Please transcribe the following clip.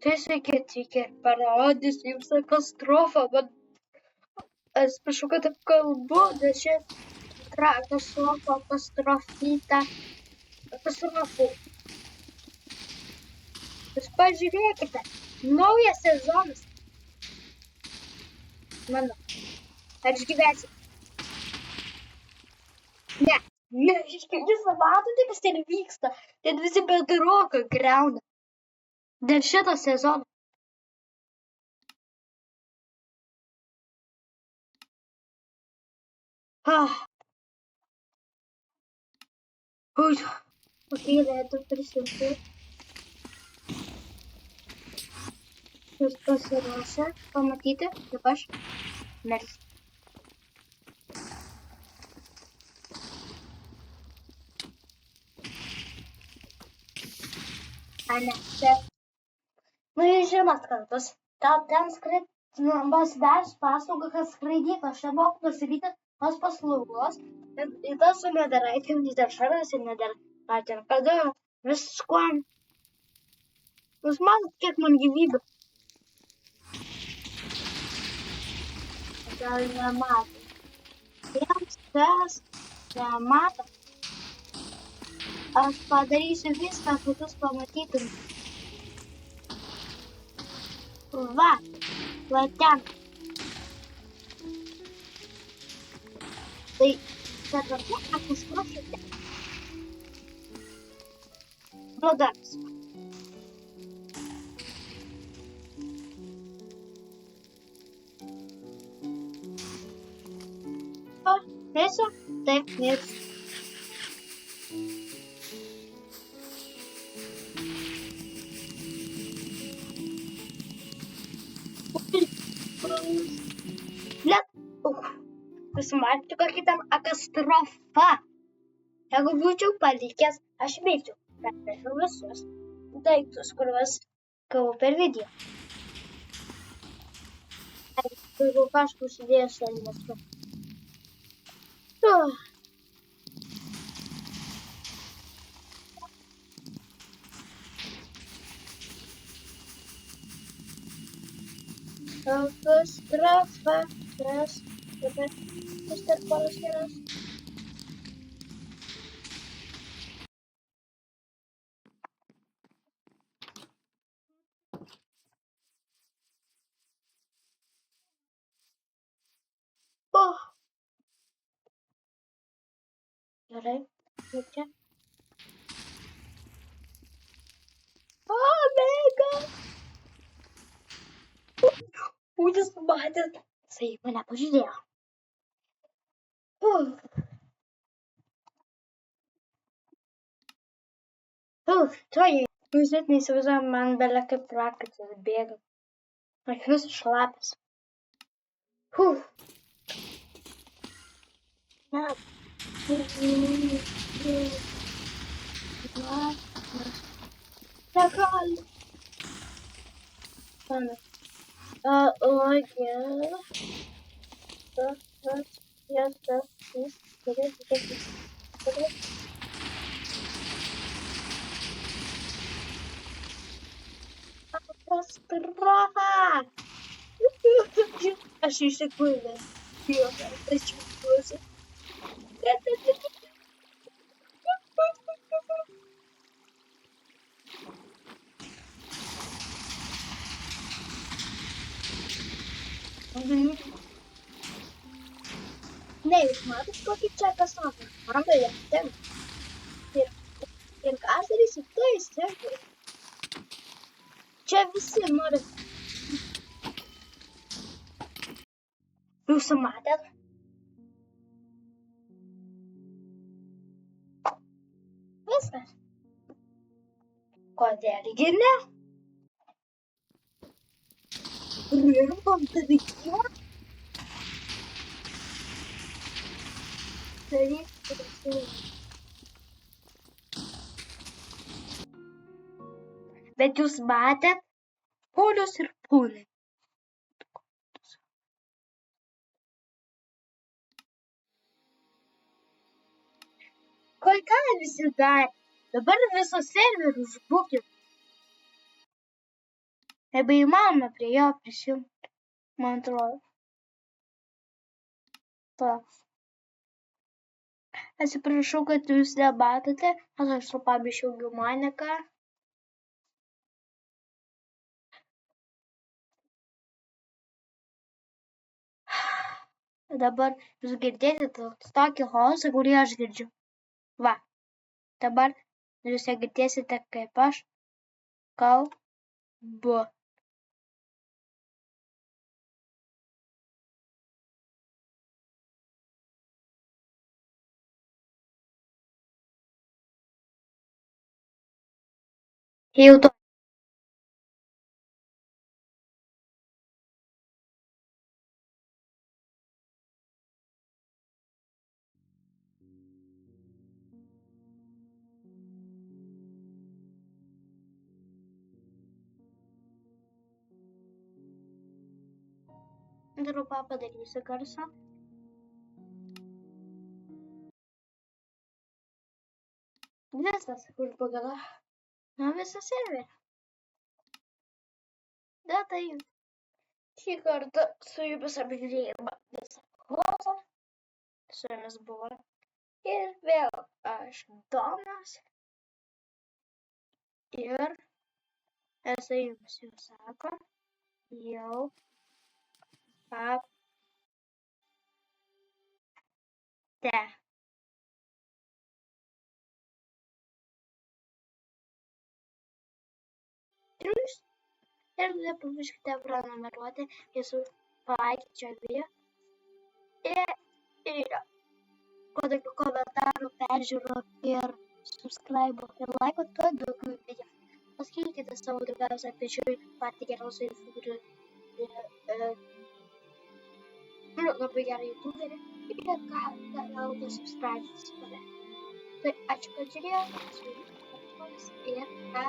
Tai sakyti, parodysiu jums katastrofą, bet atsiprašau, kad taip kalbu, bet čia katastrofų. Jūs pažiūrėkite, naujas sezonas. Mano, ar išgyvensit? Ne, jūs matote, kas ten vyksta. Ten visi bedroką griauna. Dėl šito sezono. Leido prisimti. Jūs pasiruošę pamatyti, kaip aš melsiu. Ne, čia. Jūs žinot, kas bus. Ten pasidarys paslaugą, kad skraidyklą. Aš nemoku pasakyti tos paslaugos. Ir tas su nedaraitėm, nedešaras ir nedaraitėm. Kada viskuom. Jūs matot, kiek man gyvybių. Gal nemato. Tiems, kas nemato. Aš padarysiu viską, kad jūs pamatytum. Va ten. Tai, kad tokia katastrofite. Blogas. Eso, taip, mirsiu. Jūs matėte, kokia ten katastrofa. Jeigu būčiau palikęs, aš veikčiau. Pervežiau visus daiktus, kuriuos gavau per video. Jeigu kažką užsidėjęs šelmetu. Katastrofa. Mister Porosieras. Gerai, čia. Mega! Jūs matėt? Jisai mane pažiūrėjo. Jūs net neįsivaizduojam, man belia kaip prakaitas bėga. Aš visas šlapias. Negali. Katastrofa! Aš išsikūręs. Aš išsikūręs. Ne, jūs matot, kokį čia katastrofą. Man tai ten. Ir ką aš darysiu tais serveriais. Čia visi nori. Jūs matėt? Viskas. Kodėlgi ne? Rinkam tavykiją. Bet jūs matėt? Ponios ir ponai. Ką visi darė? Dabar viso serverį užbukit. Nebeįmanoma prie jo prisijungti, man atrodo. Atsiprašau, kad jūs nematote, nes aš trumpam išjungiu Moniką. Dabar jūs girdėsite tokį chaosą, kurį aš girdžiu. Va, dabar jūs girdėsite, kaip aš kalbu. Jau to. Trumpą padarysiu garsą. Visas užbagala. Na, visą serverį. Da, tai šį kartą su jumis apžiūrėjome visą chaosą. Su jumis buvo. Ir vėl aš Donas. Ir esu jums jau sako. Jau te. Jūs ir nepamirškite prenumeruoti jūsų palaikyčio video. Ir kuo daugiau komentarų, peržiūrų ir subscribe ir laiko, tuo daugiau video. Paskirkite savo draugiausią pečiui patį geriausią YouTuberį. Labai gerą YouTuberį. Ir galite subscribe. Tai ačiū, kad žiūrėjote. Ir ką.